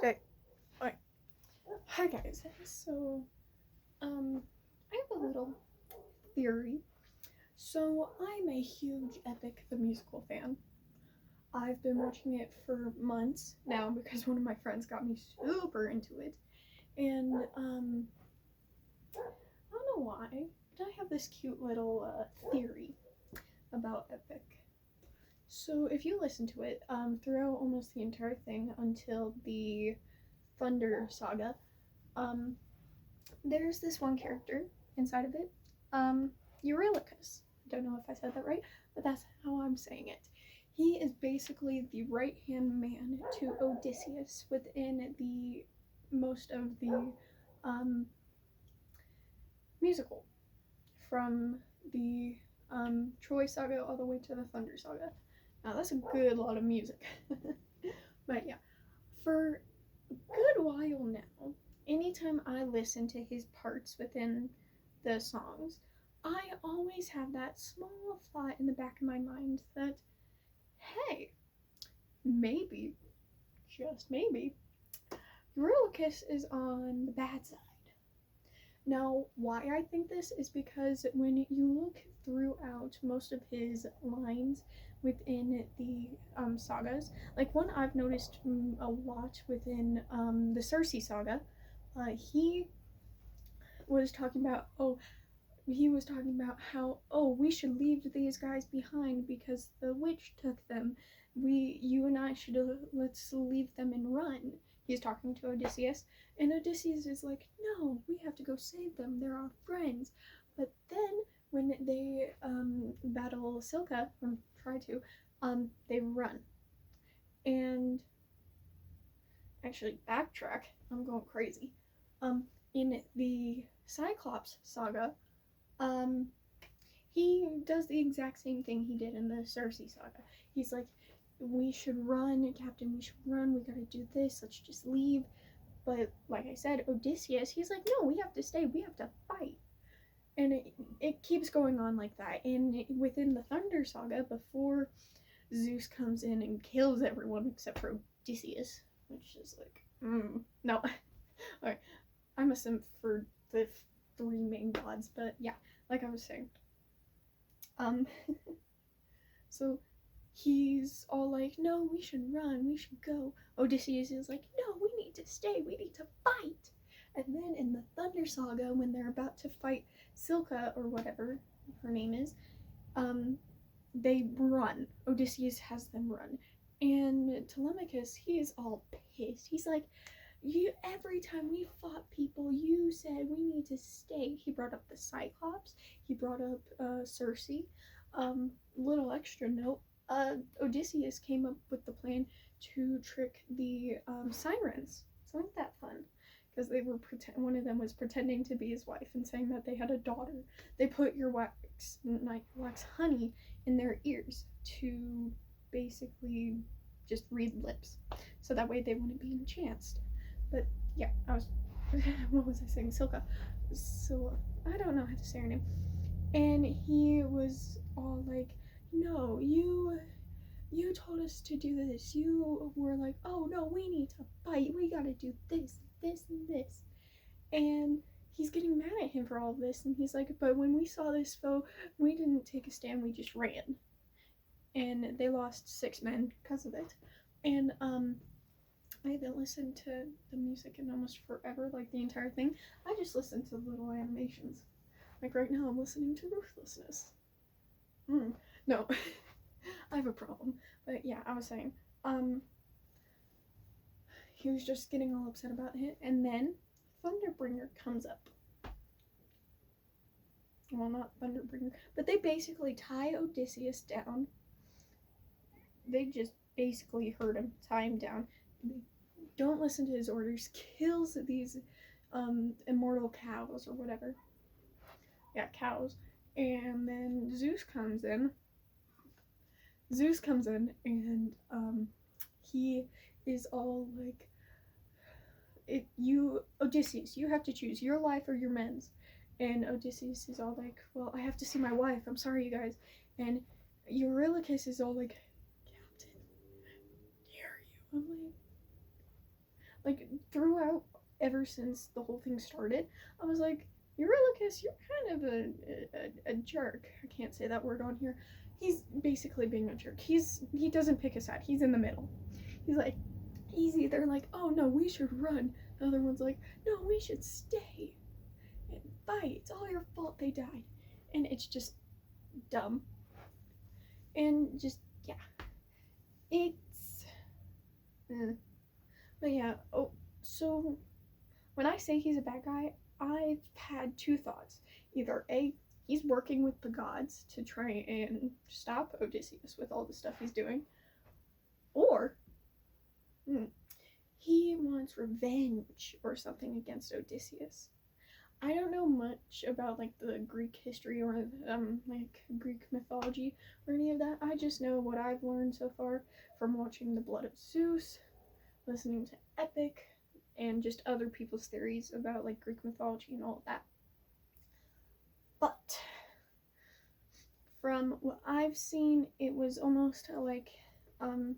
Stay. Alright. Hi guys. So, I have a little theory. So, I'm a huge Epic the Musical fan. I've been watching it for months now because one of my friends got me super into it. And, I don't know why, but I have this cute little theory about Epic. So, if you listen to it, throughout almost the entire thing until the Thunder Saga, there's this one character inside of it, Eurylochus. I don't know if I said that right, but that's how I'm saying it. He is basically the right-hand man to Odysseus within the most of the musical, from the Troy Saga all the way to the Thunder Saga. Now that's a good lot of music. But yeah, for a good while now, anytime I listen to his parts within the songs, I always have that small thought in the back of my mind that, hey, maybe, just maybe, Eurylochus is on the bad side. Now, why I think this is because when you look throughout most of his lines within the sagas, like one I've noticed a lot within the Circe saga, he was talking about how, we should leave these guys behind because the witch took them. You and I should let's leave them and run. He's talking to Odysseus, and Odysseus is like, no, we have to go save them. They're our friends. But then when they battle Silka, or try to, they run. And actually, backtrack. I'm going crazy. In the Cyclops saga, he does the exact same thing he did in the Circe saga. He's like, we should run, Captain, we should run, we gotta do this, let's just leave. But like I said, Odysseus, he's like, no, we have to stay, we have to fight. And it keeps going on like that. And within the Thunder saga, before Zeus comes in and kills everyone except for Odysseus, which is like, no. Alright, I'm a simp for the three main gods, but yeah, like I was saying. So he's all like, no, we should run, we should go. Odysseus is like, no, we need to stay, we need to fight. And then in the Thunder Saga, when they're about to fight Silka, or whatever her name is, they run. Odysseus has them run. And Telemachus, he is all pissed. He's like, every time we fought people, you said we need to stay. He brought up the Cyclops, he brought up Circe. Little extra note, Odysseus came up with the plan to trick the sirens. So ain't that fun? Because they were one of them was pretending to be his wife and saying that they had a daughter. They put your wax honey in their ears to basically just read lips, so that way they wouldn't be entranced. But yeah, what was I saying? Silka. So I don't know how to say her name. And he was all like, no, you told us to do this. You were like, oh no, we need to fight. We gotta do this, this, and this. And he's getting mad at him for all of this. And he's like, but when we saw this foe, we didn't take a stand, we just ran. And they lost 6 men because of it. And I haven't listened to the music in almost forever, like the entire thing. I just listened to little animations. Like right now I'm listening to Ruthlessness. No. I have a problem. But yeah, I was saying, he was just getting all upset about it, and then Thunderbringer comes up. Well, not Thunderbringer, but they basically tie Odysseus down. They just basically hurt him, tie him down. Don't listen to his orders, kills these immortal cows or whatever. Yeah, cows. And then Zeus comes in, and he is all like, Odysseus, you have to choose your life or your men's. And Odysseus is all like, well, I have to see my wife, I'm sorry, you guys. And Eurylochus is all like, Captain, dare you? I'm like, throughout, ever since the whole thing started, I was like, Eurylochus, you're kind of a jerk. I can't say that word on here. He's basically being a jerk. He doesn't pick a side. He's in the middle. He's like, he's either like, oh no, we should run. The other one's like, no, we should stay and fight. It's all your fault they died. And it's just dumb. And just, yeah. It's, but yeah, oh, so when I say he's a bad guy, I've had two thoughts. Either A, he's working with the gods to try and stop Odysseus with all the stuff he's doing, or he wants revenge or something against Odysseus. I don't know much about like the Greek history or like Greek mythology or any of that. I just know what I've learned so far from watching The Blood of Zeus, listening to Epic, and just other people's theories about like Greek mythology and all of that. But from what I've seen, it was almost like I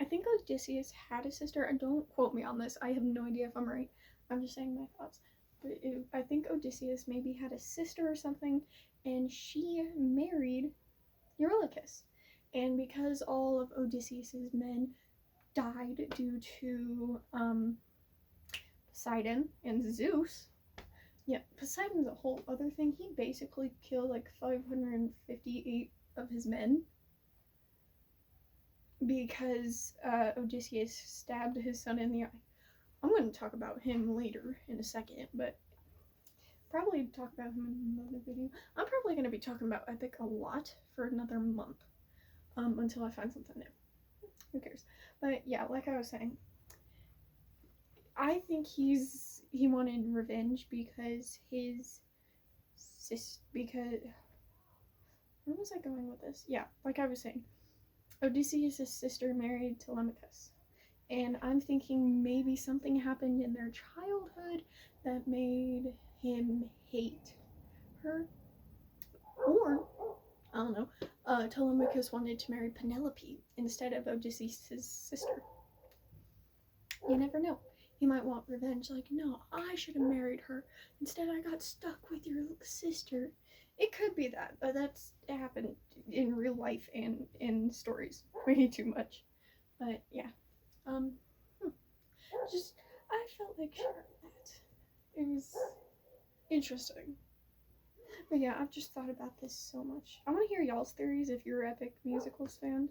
think Odysseus had a sister. And don't quote me on this. I have no idea if I'm right. I'm just saying my thoughts. But I think Odysseus maybe had a sister or something, and she married Eurylochus. And because all of Odysseus's men died due to Poseidon and Zeus, yeah, Poseidon's a whole other thing. He basically killed like 558 of his men because Odysseus stabbed his son in the eye. I'm going to talk about him later in a second, but probably talk about him in another video. I'm probably going to be talking about Epic a lot for another month, until I find something new. Who cares? But yeah, like I was saying, I think he wanted revenge because where was I going with this? Yeah, like I was saying, Odysseus' sister married Telemachus. And I'm thinking maybe something happened in their childhood that made him hate her. Or, I don't know, Telemachus wanted to marry Penelope instead of Odysseus' sister. You never know. He might want revenge, like, no, I should have married her. Instead, I got stuck with your sister. It could be that, but that's happened in real life and in stories way too much. But yeah. Just, I felt like sharing that. It was interesting. But yeah, I've just thought about this so much. I want to hear y'all's theories if you're an Epic Musicals fan.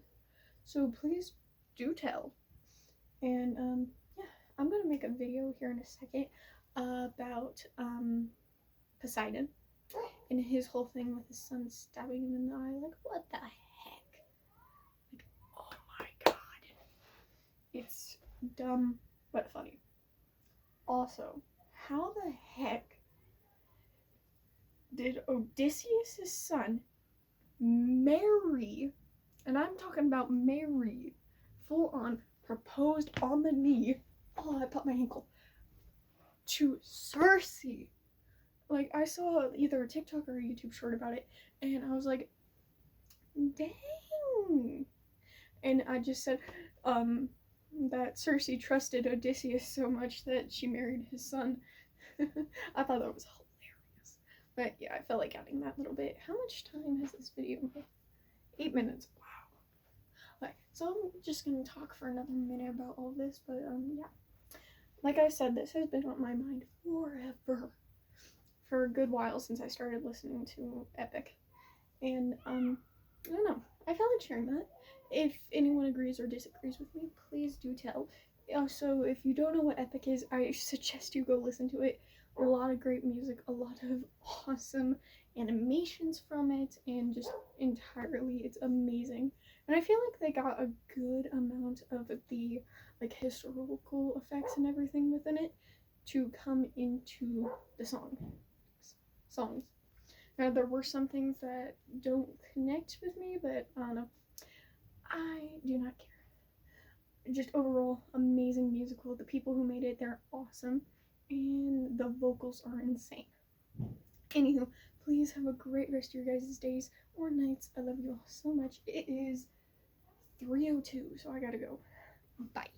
So please do tell. And, yeah, I'm going to make a video here in a second about, Poseidon and his whole thing with his son stabbing him in the eye. Like, what the heck? Like, oh my god. It's dumb but funny. Also, how the heck did Odysseus' son marry, and I'm talking about marry, full on, proposed on the knee, oh, I popped my ankle, to Circe? Like, I saw either a TikTok or a YouTube short about it, and I was like, dang. And I just said, that Circe trusted Odysseus so much that she married his son. I thought that was hilarious. But yeah, I felt like adding that little bit. How much time has this video been? 8 minutes. Wow. Okay, so I'm just gonna talk for another minute about all this, but yeah. Like I said, this has been on my mind forever. For a good while since I started listening to Epic. And I don't know. I felt like sharing that. If anyone agrees or disagrees with me, please do tell. Also, if you don't know what Epic is, I suggest you go listen to it. A lot of great music, a lot of awesome animations from it, and just entirely, it's amazing. And I feel like they got a good amount of the like historical effects and everything within it to come into the songs. Now, there were some things that don't connect with me, but I don't know. I do not care. Just overall, amazing musical. The people who made it, they're awesome. And the vocals are insane. Anywho, please have a great rest of your guys' days or nights. I love you all so much. It is 3:02, so I gotta go. Bye.